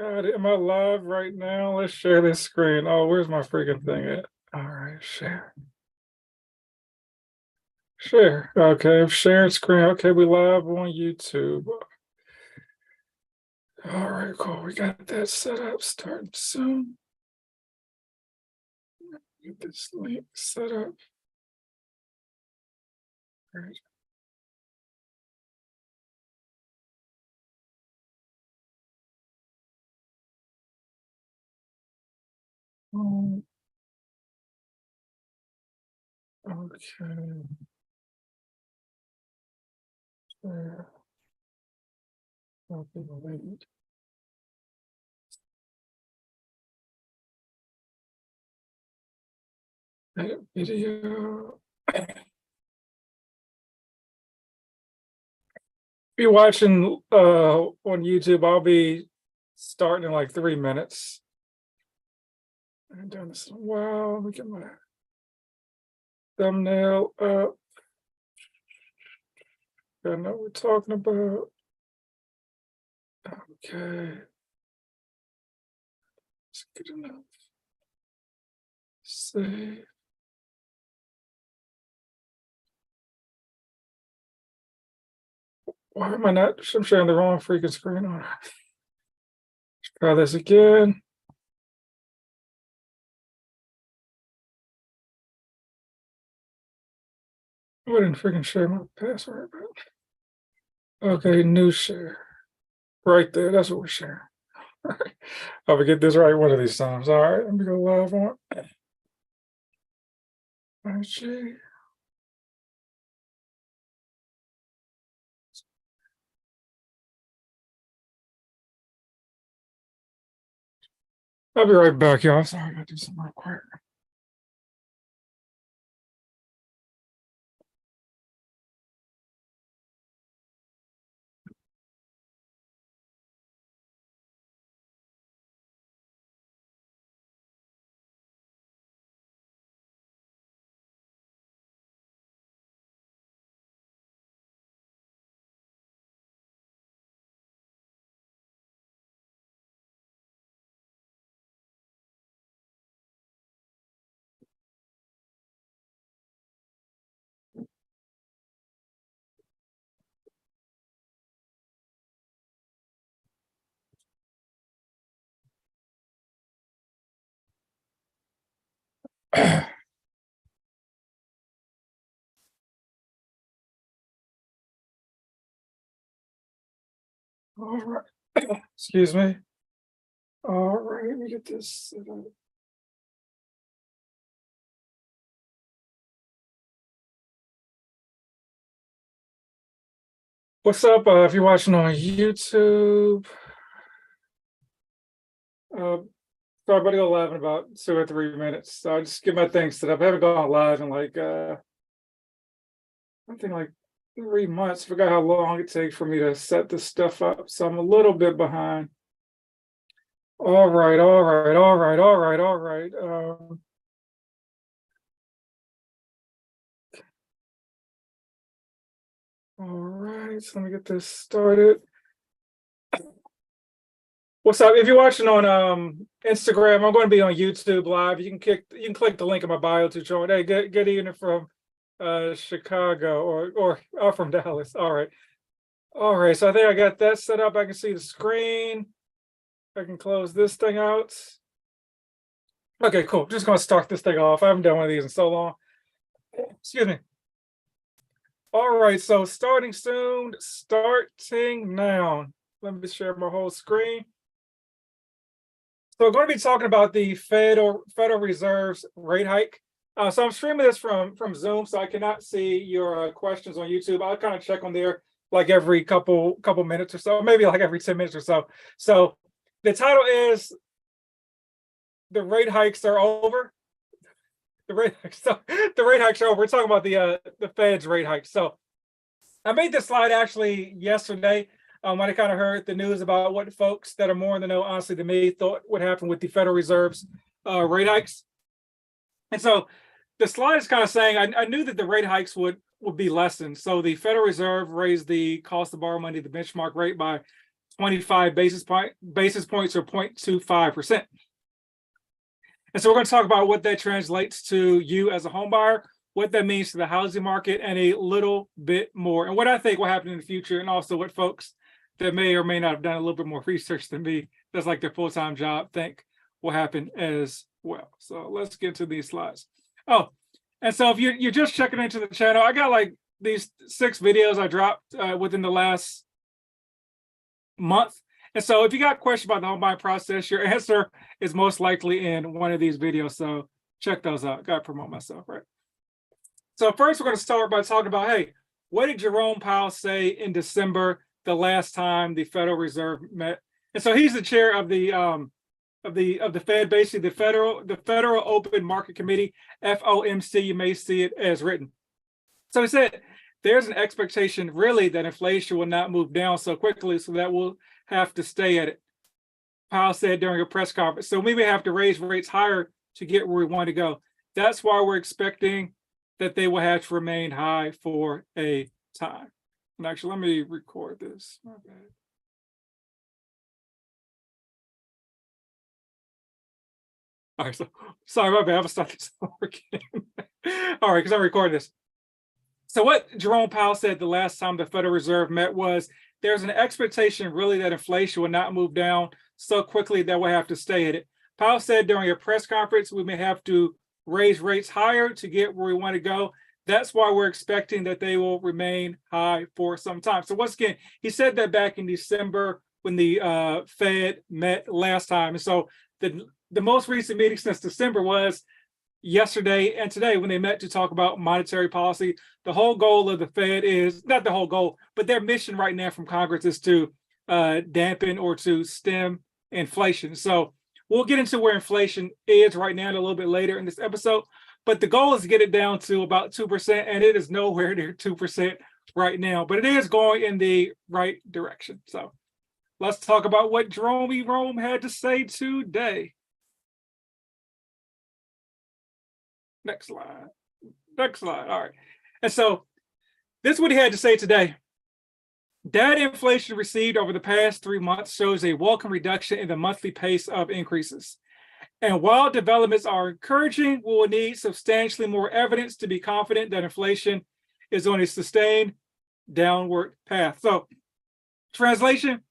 God, am I live right now? Let's share this screen. Oh, where's my freaking thing at? All right, share. Share. Okay, I'm sharing screen. Okay, we live on YouTube. All right, cool. We got that set up starting soon. Get this link set up. All right. Okay. Share. Copy the link. Edit video. If you're watching on YouTube, I'll be starting in like 3 minutes. I haven't done this in a while. Let me get my thumbnail up. I know what we're talking about. Okay. It's good enough. Save. Why am I not? I'm sharing the wrong freaking screen on. Let's try this again. I didn't freaking share my password. Okay, new share. Right there. That's what we're sharing. All right. I'll get this right one of these times. All right, let me go live on IG. I'll be right back, y'all. Sorry, I gotta do something real quick. All right. Excuse me. All right, let me get this set up. What's up? If you're watching on YouTube, sorry, about to go live in about 2 or 3 minutes. So I just get my things set up. I haven't gone live in like I think like 3 months. Forgot how long it takes for me to set this stuff up. So I'm a little bit behind. All right, all right, all right, all right, all right. All right, so let me get this started. What's up? If you're watching on Instagram, I'm going to be on YouTube live. You can click the link in my bio to join. Hey, good evening from Chicago or from Dallas. All right. All right. So I think I got that set up. I can see the screen. I can close this thing out. Okay, cool. Just gonna start this thing off. I haven't done one of these in so long. Excuse me. All right, so starting soon, starting now. Let me share my whole screen. So I'm going to be talking about the Federal Reserve's rate hike. So I'm streaming this from Zoom, so I cannot see your questions on YouTube. I'll kind of check on there like every couple minutes or so, maybe like every 10 minutes or so. So the title is "The Rate Hikes Are Over." The rate hikes are over. We're talking about the Fed's rate hikes. So I made this slide actually yesterday. When I kind of heard the news about what folks that are more in the know, honestly, than me, thought would happen with the Federal Reserve's rate hikes. And so the slide is kind of saying I knew that the rate hikes would be lessened. So the Federal Reserve raised the cost of borrow money, the benchmark rate, by 25 basis points or 0.25%. And so we're going to talk about what that translates to you as a home buyer, what that means to the housing market, and a little bit more, and what I think will happen in the future, and also what folks that may or may not have done a little bit more research than me, that's like their full-time job, think will happen as well. So let's get to these slides. Oh, and so if you're just checking into the channel, I got like these 6 videos I dropped within the last month. And so if you got questions about the home buying process, your answer is most likely in one of these videos. So check those out. Got to promote myself, right? So first, we're going to start by talking about, hey, what did Jerome Powell say in December, the last time the Federal Reserve met? And so he's the chair of the Fed, basically the Federal Open Market Committee, FOMC. You may see it as written. So he said there's an expectation really that inflation will not move down so quickly, so that we'll have to stay at it. Powell said during a press conference. So we may have to raise rates higher to get where we want to go. That's why we're expecting that they will have to remain high for a time. And actually, let me record this. My bad. All right, so sorry, my bad. I'm gonna start this over again. All right, because I'm recording this. So what Jerome Powell said the last time the Federal Reserve met was there's an expectation really that inflation will not move down so quickly that we'll have to stay at it. Powell said during a press conference, we may have to raise rates higher to get where we want to go. That's why we're expecting that they will remain high for some time. So once again, he said that back in December when the Fed met last time. And so the most recent meeting since December was yesterday and today when they met to talk about monetary policy. The whole goal of the Fed is, not the whole goal, but their mission right now from Congress is to dampen or to stem inflation. So we'll get into where inflation is right now a little bit later in this episode, but the goal is to get it down to about 2%, and it is nowhere near 2% right now, but it is going in the right direction. So let's talk about what Jerome had to say today. Next slide. Next slide. All right. And so this is what he had to say today. Data inflation received over the past 3 months shows a welcome reduction in the monthly pace of increases. And while developments are encouraging, we will need substantially more evidence to be confident that inflation is on a sustained downward path. So, translation,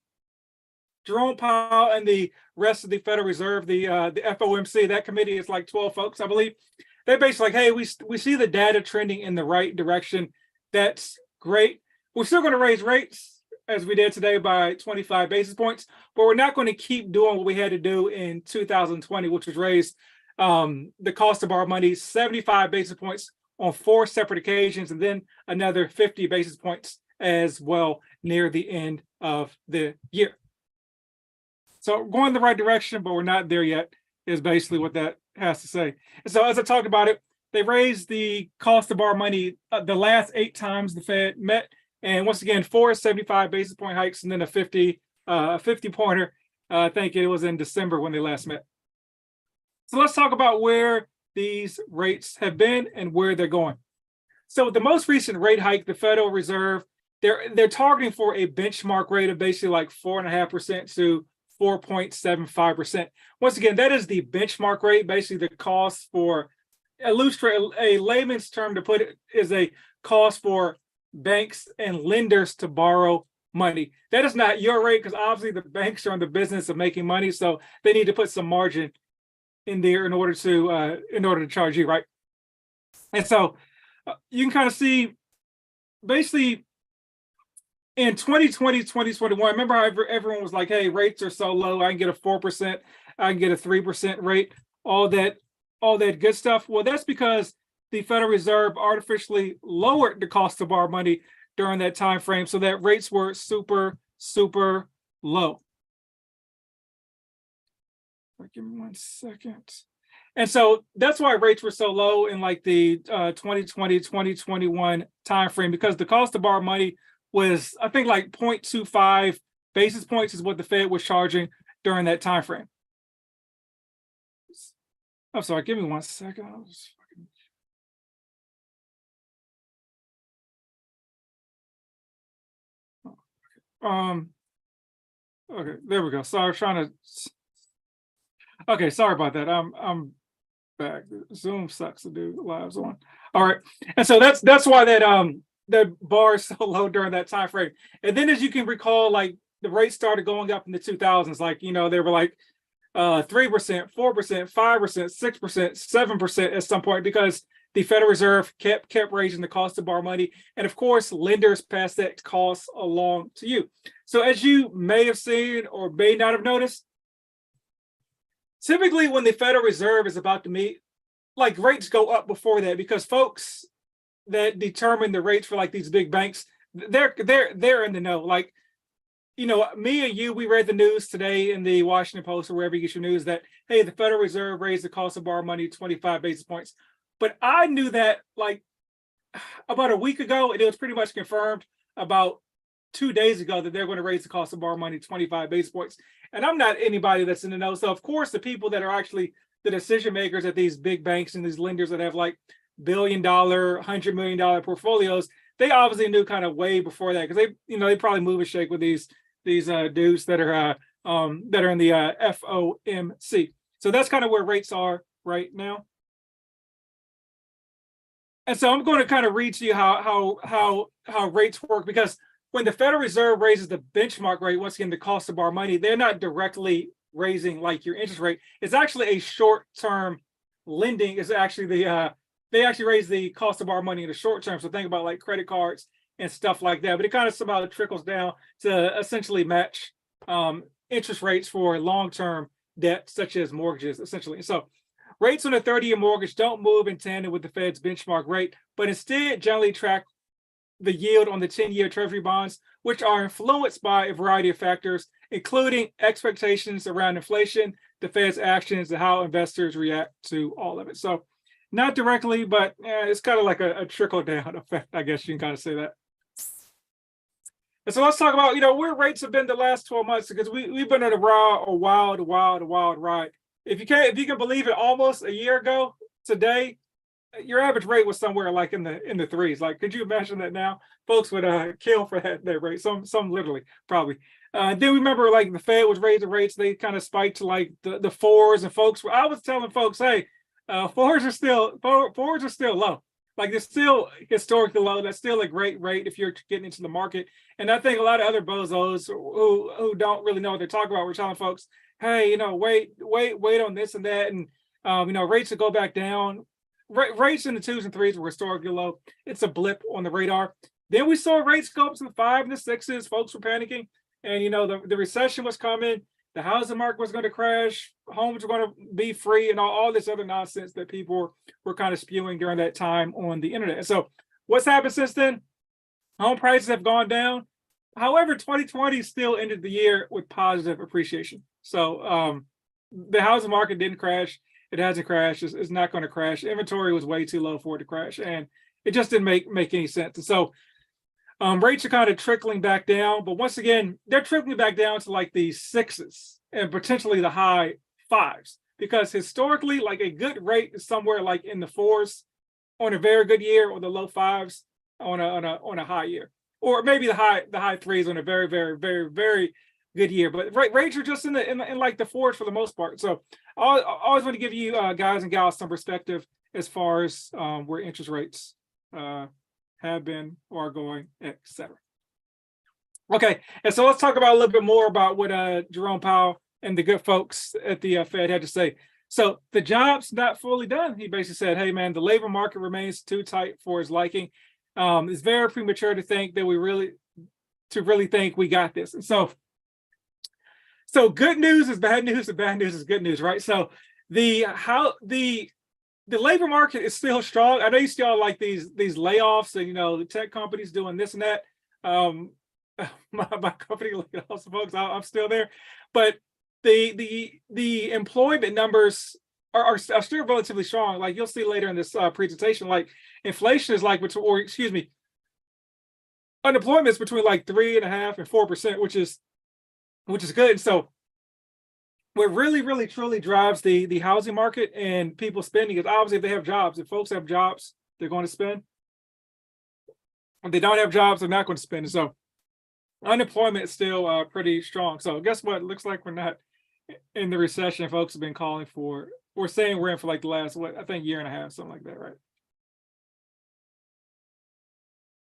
Jerome Powell and the rest of the Federal Reserve, the FOMC, that committee is like 12 folks, I believe. They're basically like, hey, we see the data trending in the right direction. That's great. We're still going to raise rates as we did today by 25 basis points, but we're not going to keep doing what we had to do in 2020, which was raise the cost of our money 75 basis points on 4 separate occasions, and then another 50 basis points as well near the end of the year. So we're going in the right direction, but we're not there yet, is basically what that has to say. And so as I talked about it, they raised the cost of our money the last 8 times the Fed met. And once again, 4 75 basis point hikes and then a 50 pointer. I think it was in December when they last met. So let's talk about where these rates have been and where they're going. So the most recent rate hike, the Federal Reserve, they're targeting for a benchmark rate of basically like 4.5% to 4.75%. Once again, that is the benchmark rate, basically the cost for a layman's term to put it is a cost for banks and lenders to borrow money. That is not your rate because obviously the banks are in the business of making money, so they need to put some margin in there in order to charge you, right? And so you can kind of see basically in 2020, 2021, remember how everyone was like, hey, rates are so low, I can get a 4%, I can get a 3% rate, all that good stuff. Well, that's because the Federal Reserve artificially lowered the cost of our money during that time frame so that rates were super, super low. Give me 1 second. And so that's why rates were so low in like the 2020, 2021 time frame, because the cost of our money was, I think, like 0.25 basis points is what the Fed was charging during that time frame. I'm sorry, give me 1 second. Okay, there we go. Sorry, I'm trying to. Okay, sorry about that. I'm back. Zoom sucks to do lives on. All right, and so that's why that bar is so low during that time frame. And then, as you can recall, like the rates started going up in the 2000s. Like they were like 3%, 4%, 5%, 6%, 7% at some point because the Federal Reserve kept raising the cost to borrow money, and of course, lenders pass that cost along to you. So, as you may have seen or may not have noticed, typically when the Federal Reserve is about to meet, like rates go up before that because folks that determine the rates for like these big banks, they're in the know. Like me and you, we read the news today in the Washington Post or wherever you get your news that, hey, the Federal Reserve raised the cost of borrow money 25 basis points. But I knew that like about a week ago, and it was pretty much confirmed about 2 days ago that they're going to raise the cost of borrow money 25 basis points. And I'm not anybody that's in the know. So of course, the people that are actually the decision makers at these big banks and these lenders that have like $1 billion, $100 million portfolios, they obviously knew kind of way before that because they probably move and shake with these dudes that are in the FOMC. So that's kind of where rates are right now. And so I'm going to kind of read to you how rates work because when the Federal Reserve raises the benchmark rate, once again, the cost of borrow money, they're not directly raising like your interest rate. It's actually a short-term lending. Is actually they actually raise the cost of borrow money in the short term. So think about like credit cards and stuff like that. But it kind of somehow trickles down to essentially match interest rates for long-term debt, such as mortgages, essentially. So rates on a 30-year mortgage don't move in tandem with the Fed's benchmark rate, but instead generally track the yield on the 10-year Treasury bonds, which are influenced by a variety of factors, including expectations around inflation, the Fed's actions, and how investors react to all of it. So not directly, but it's kind of like a trickle-down effect, I guess you can kind of say that. And so let's talk about, where rates have been the last 12 months, because we've been on a wild ride. If you can believe it, almost a year ago today, your average rate was somewhere like in the threes. Like, could you imagine that now? Folks would kill for that rate. Some literally probably. Then remember, like the Fed was raising rates, they kind of spiked to like the fours, and I was telling folks, hey, fours are still low. Like they're still historically low. That's still a great rate if you're getting into the market. And I think a lot of other bozos who don't really know what they're talking about, we're telling folks, hey, wait on this and that, and rates will go back down. Rates in the 2s and 3s were historically low. It's a blip on the radar. Then we saw rates go up to the 5s and the 6s. Folks were panicking, and the recession was coming. The housing market was going to crash. Homes were going to be free, and all this other nonsense that people were kind of spewing during that time on the internet. And so, what's happened since then? Home prices have gone down. However, 2020 still ended the year with positive appreciation. So the housing market didn't crash. It hasn't crashed. It's not going to crash. Inventory was way too low for it to crash, and it just didn't make any sense. And so rates are kind of trickling back down, but once again, they're trickling back down to like the 6s and potentially the high 5s, because historically, like a good rate is somewhere like in the 4s on a very good year, or the low 5s on a high year, or maybe the high 3s on a very, very, very, very good year. But rates are just in like the 4s for the most part. So I always want to give you guys and gals some perspective as far as where interest rates have been or are going, etc. Okay, and so let's talk about a little bit more about what Jerome Powell and the good folks at the Fed had to say. So the job's not fully done. He basically said, hey man, the labor market remains too tight for his liking. It's very premature to think that we really think we got this. And so good news is bad news and bad news is good news, right? So the labor market is still strong. I know you still like these layoffs and the tech companies doing this and that. My company laid off some folks. I'm still there, but the employment numbers are still relatively strong. Like you'll see later in this presentation, like inflation is like unemployment is between like 3.5% and 4%, which is good. And so what really truly drives the housing market and people spending is obviously if they have jobs. If folks have jobs, they're going to spend. If they don't have jobs, they're not going to spend. And so unemployment is still pretty strong. So guess what? It looks like we're not in the recession folks have been calling for. We're saying we're in for like the last, what, I think year and a half, something like that, right?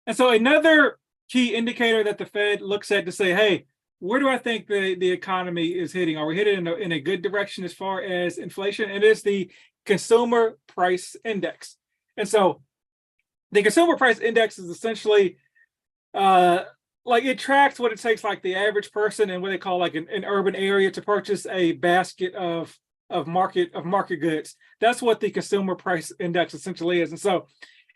And so another key indicator that the Fed looks at to say, hey, where do I think the economy is hitting? Are we headed in a good direction as far as inflation? It is the consumer price index. And so the consumer price index is essentially like it tracks what it takes like the average person in what they call like an urban area to purchase a basket of market goods. That's what the consumer price index essentially is. And so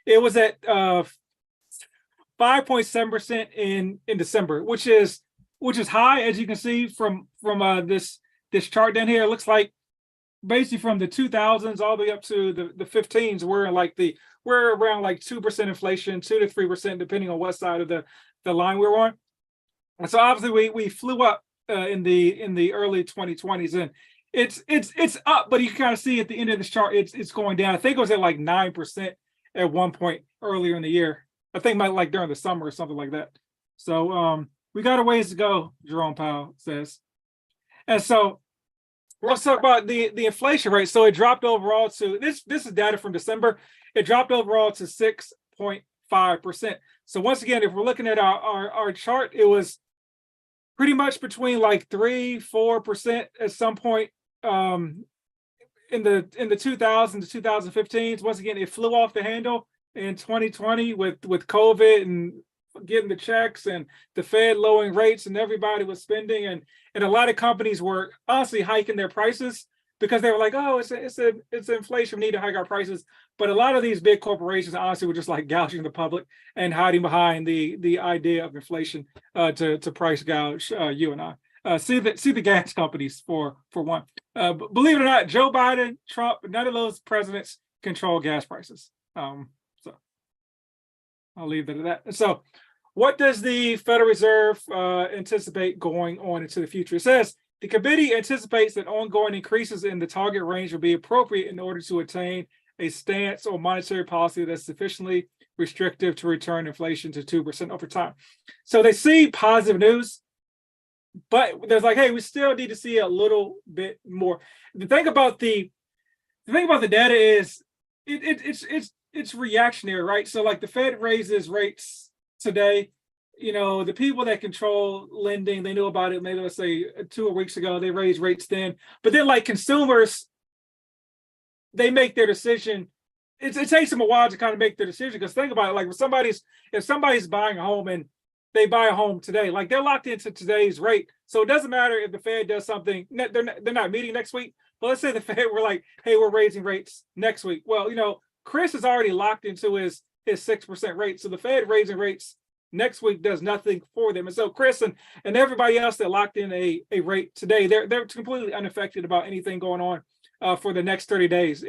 it was at 5.7% in December, which is high, as you can see from this chart down here. It looks like basically from the 2000s all the way up to the 15s, we're around like 2% inflation, 2 to 3%, depending on what side of the line we're on. And so obviously we flew up in the early 2020s, and it's up, but you can kind of see at the end of this chart it's going down. I think it was at like 9% at one point earlier in the year. I think like during the summer or something like that. So we got a ways to go, Jerome Powell says. And so let's talk about the inflation rate. So it dropped overall to this is data from December. It dropped overall to 6.5%. So once again, if we're looking at our chart, it was pretty much between like 3-4% at some point in the 2000s to 2015s. Once again, it flew off the handle in 2020 with COVID and getting the checks and the Fed lowering rates, and everybody was spending, and a lot of companies were honestly hiking their prices because they were like, oh, it's inflation, we need to hike our prices. But a lot of these big corporations honestly were just like gouging the public and hiding behind the idea of inflation to price gouge you and I. See the gas companies for one. Believe it or not, Joe Biden, Trump, none of those presidents control gas prices. So I'll leave it at that. So what does the Federal Reserve anticipate going on into the future? It says the committee anticipates that ongoing increases in the target range will be appropriate in order to attain a stance on monetary policy that's sufficiently restrictive to return inflation to 2% over time. So they see positive news, but there's like, hey, we still need to see a little bit more. The thing about the data is it's reactionary, right? So like the Fed raises rates today. You know, the people that control lending, they knew about it maybe let's say 2 weeks ago, they raised rates then. But then like consumers, they make their decision. It takes them a while to kind of make their decision, because think about it, like if somebody's buying a home and they buy a home today, like they're locked into today's rate. So it doesn't matter if the Fed does something, they're not meeting next week. But let's say the Fed were like, hey, we're raising rates next week. Well, you know, Chris is already locked into his 6% rate. So the Fed raising rates next week does nothing for them. And so Chris and everybody else that locked in a rate today, they're completely unaffected about anything going on for the next 30 days.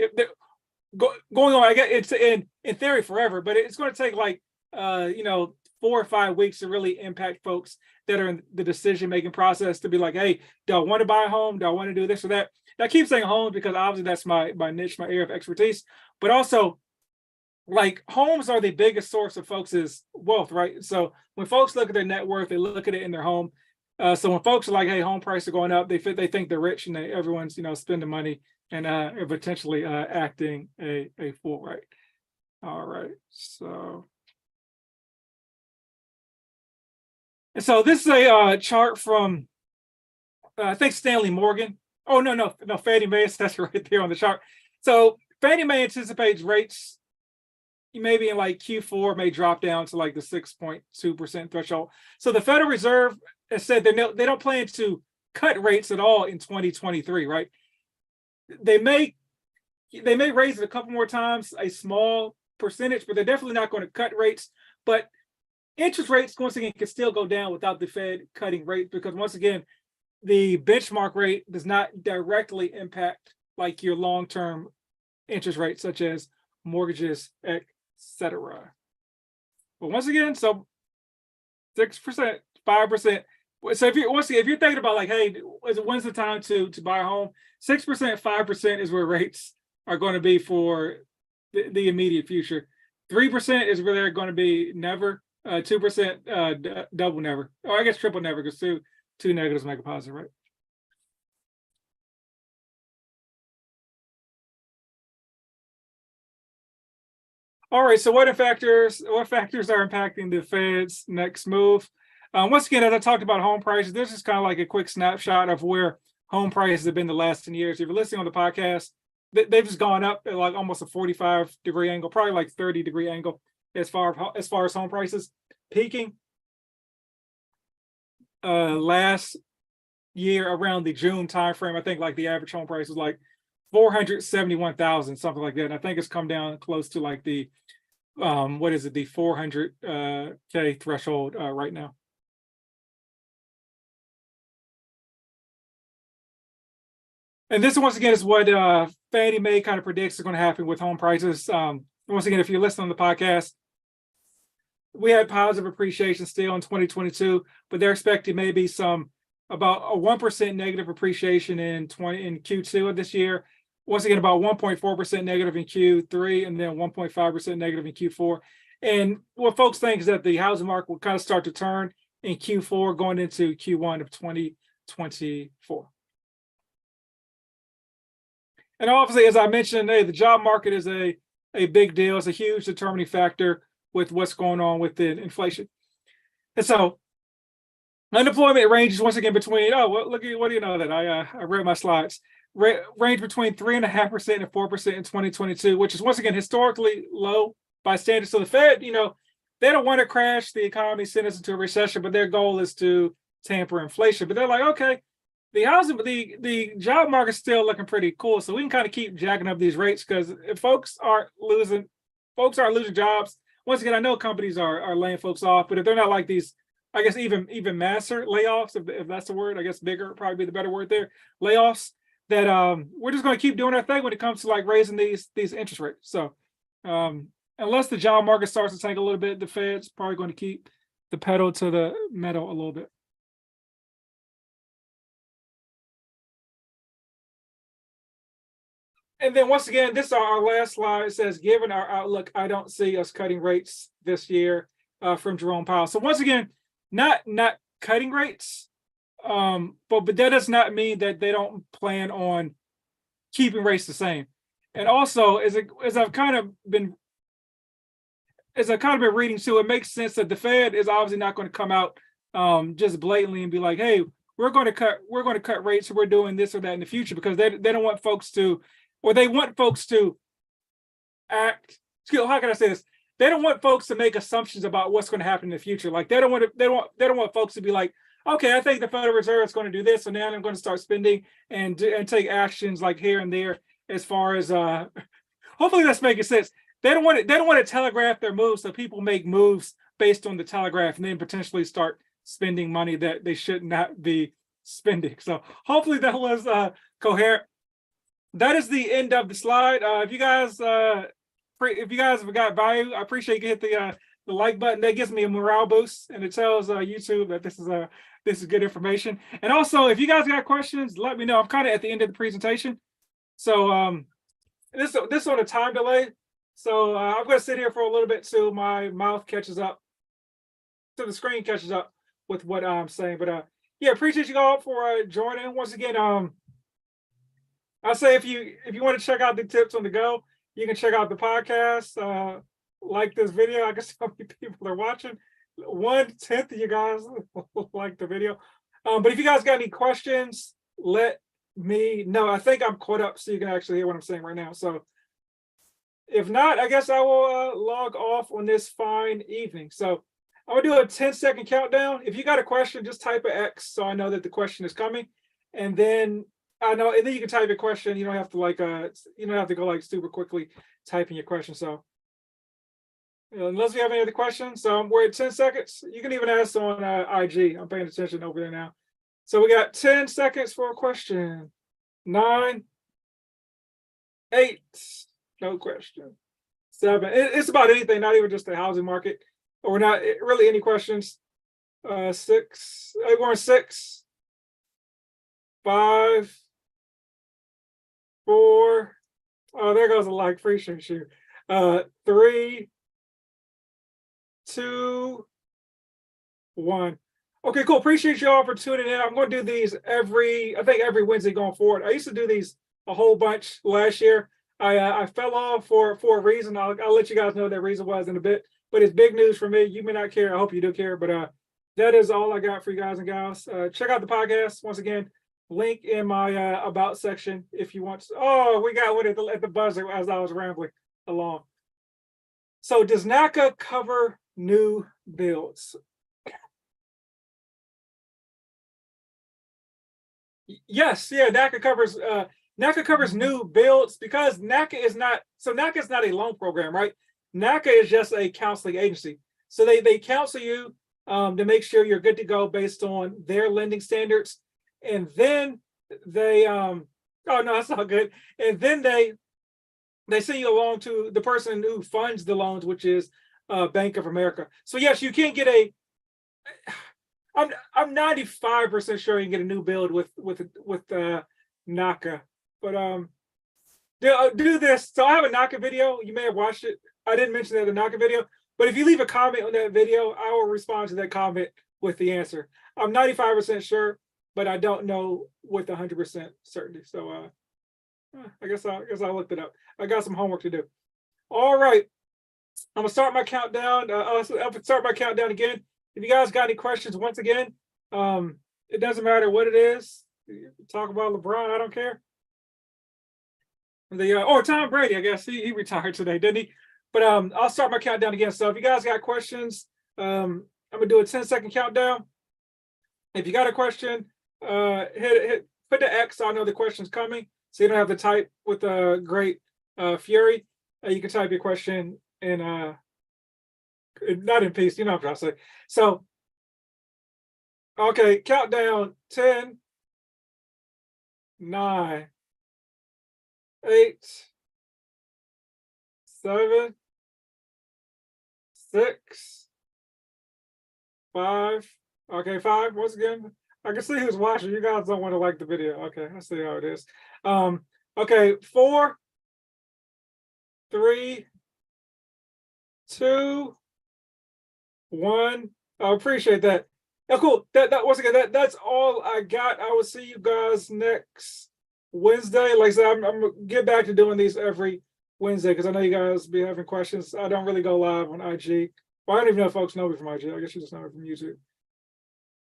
Going on, I guess it's in theory forever, but it's going to take like 4 or 5 weeks to really impact folks that are in the decision-making process to be like, hey, do I want to buy a home? Do I want to do this or that? I keep saying homes because obviously that's my niche, my area of expertise, but also like homes are the biggest source of folks' wealth, right? So when folks look at their net worth, they look at it in their home. So when folks are like, hey, home prices are going up, they think they're rich and everyone's, spending money and potentially acting a fool, right? All right, so. And so this is a chart from, I think Stanley Morgan. Oh, no, Fannie Mae, that's right there on the chart. So Fannie Mae anticipates rates maybe in like Q4 may drop down to like the 6.2% threshold. So the Federal Reserve has said they don't plan to cut rates at all in 2023, right? They may raise it a couple more times, a small percentage, but they're definitely not going to cut rates. But interest rates, once again, can still go down without the Fed cutting rates, because once again, the benchmark rate does not directly impact like your long-term interest rates, such as mortgages, etc. But once again, so 6%, 5%. So if you're thinking about like, hey, when's the time to buy a home? 6%, 5% is where rates are going to be for the immediate future. 3% is where they're going to be never. 2% double never, or I guess triple never, because two negatives make a positive, right? All right, so what factors are impacting the Fed's next move? Once again, as I talked about home prices, this is kind of like a quick snapshot of where home prices have been the last 10 years. If you're listening on the podcast, they've just gone up at like almost a 45-degree angle, probably like 30-degree angle as far as home prices. Peaking last year around the June timeframe, I think like the average home price was like 471,000, something like that. And I think it's come down close to like the what is it, the 400K threshold right now. And this once again is what Fannie Mae kind of predicts is going to happen with home prices. Once again, if you're listening on the podcast, we had positive appreciation still in 2022, but they're expecting maybe about a 1% negative appreciation in Q2 of this year. Once again, about 1.4% negative in Q3, and then 1.5% negative in Q4. And what folks think is that the housing market will kind of start to turn in Q4 going into Q1 of 2024. And obviously, as I mentioned, the job market is a big deal. It's a huge determining factor with what's going on with the inflation. And so unemployment ranges once again between, what do you know that I read my slides, range between 3.5% and 4% in 2022, which is once again historically low by standards. So the Fed, they don't want to crash the economy, send us into a recession, but their goal is to tamper inflation. But they're like, okay, the job market's still looking pretty cool, so we can kind of keep jacking up these rates, because if folks aren't losing jobs. Once again, I know companies are laying folks off, but if they're not like these, I guess even masser layoffs, if that's the word, I guess bigger probably be the better word there, layoffs, that we're just going to keep doing our thing when it comes to like raising these interest rates. So unless the job market starts to tank a little bit, the Fed's probably going to keep the pedal to the metal a little bit. And then once again, this is our last slide. It says, given our outlook, I don't see us cutting rates this year, from Jerome Powell. So once again, not cutting rates, but that does not mean that they don't plan on keeping rates the same. And also, as I've kind of been reading too, it makes sense that the Fed is obviously not going to come out just blatantly and be like, hey, we're going to cut rates, so we're doing this or that in the future, because they don't want folks to, or they want folks to act. How can I say this? They don't want folks to make assumptions about what's going to happen in the future. Like they don't want folks to be like, okay, I think the Federal Reserve is going to do this, so now I'm going to start spending and take actions like here and there. As far as hopefully that's making sense. They don't want to telegraph their moves, so people make moves based on the telegraph and then potentially start spending money that they should not be spending. So hopefully that was coherent. That is the end of the slide. If you guys have got value, I appreciate you hit the like button. That gives me a morale boost, and it tells YouTube that this is good information. And also, if you guys got questions, let me know. I'm kind of at the end of the presentation, so this on a time delay. So I'm going to sit here for a little bit till my mouth catches up, till the screen catches up with what I'm saying. But yeah, appreciate you all for joining once again. I'll say if you want to check out the tips on the go, you can check out the podcast. Like this video. I guess how many people are watching? 1/10 of you guys like the video. But if you guys got any questions, let me know. I think I'm caught up, so you can actually hear what I'm saying right now. So if not, I guess I will log off on this fine evening. So I'm gonna do a 10-second countdown. If you got a question, just type an X so I know that the question is coming, and then you can type your question. You don't have to go like super quickly typing your question. So unless we have any other questions, so we're at 10 seconds. You can even ask on IG. I'm paying attention over there now. So we got 10 seconds for a question. 9, 8, no question. 7. It's about anything, not even just the housing market, or not really any questions. 6. We're on 6, 5, 4. Oh, there goes a like. Appreciate you. 3, 2, 1. Okay, cool. Appreciate y'all for tuning in. I'm going to do these every Wednesday going forward. I used to do these a whole bunch last year. I fell off for a reason. I'll let you guys know what that reason was in a bit. But it's big news for me. You may not care. I hope you do care. But that is all I got for you guys and gals. Check out the podcast once again. Link in my about section if you want to. Oh, we got one at the buzzer as I was rambling along. So does NACA cover new builds? Yes, yeah, NACA covers new builds because NACA is not a loan program, right? NACA is just a counseling agency. So they counsel you to make sure you're good to go based on their lending standards. And then they oh no, that's not good. And then they send you along to the person who funds the loans, which is Bank of America. So yes, you can get a I'm 95% sure you can get a new build with NACA. But do this. So I have a NACA video. You may have watched it. I didn't mention that in the NACA video, but if you leave a comment on that video, I will respond to that comment with the answer. I'm 95% sure, but I don't know with 100% certainty. So I guess I looked it up. I got some homework to do. All right. I'm gonna start my countdown. I'll start my countdown again. If you guys got any questions, once again, it doesn't matter what it is. Talk about LeBron, I don't care. Or Tom Brady, I guess he retired today, didn't he? But I'll start my countdown again. So if you guys got questions, I'm gonna do a 10-second countdown. If you got a question, put the X so I know the question's coming, so you don't have to type with great fury. You can type your question in not in peace, you know what I'm trying to say. So, okay, countdown 10, 9, 8, 7, 6, 5. Okay, 5. Once again, I can see who's watching. You guys don't want to like the video. Okay, I see how it is. Okay, 4, 3, 2, 1. I appreciate that. Yeah, cool. That once again, that's all I got. I will see you guys next Wednesday. Like I said, I'm gonna get back to doing these every Wednesday because I know you guys be having questions. I don't really go live on IG. Well, I don't even know if folks know me from IG. I guess you just know me from YouTube.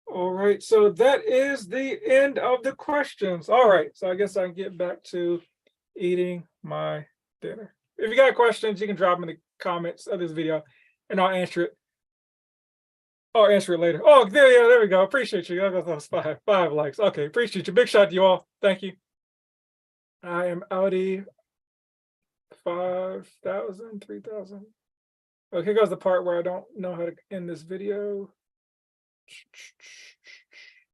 All right, so that is the end of the questions. All right, so I guess I can get back to eating my dinner. If you got questions, you can drop them in the comments of this video and I'll answer it. I'll answer it later. Oh, there we go. Appreciate you. That was 5 likes. Okay, appreciate you. Big shout to you all. Thank you. I am Audi 5,000, 3,000. Okay, here goes the part where I don't know how to end this video.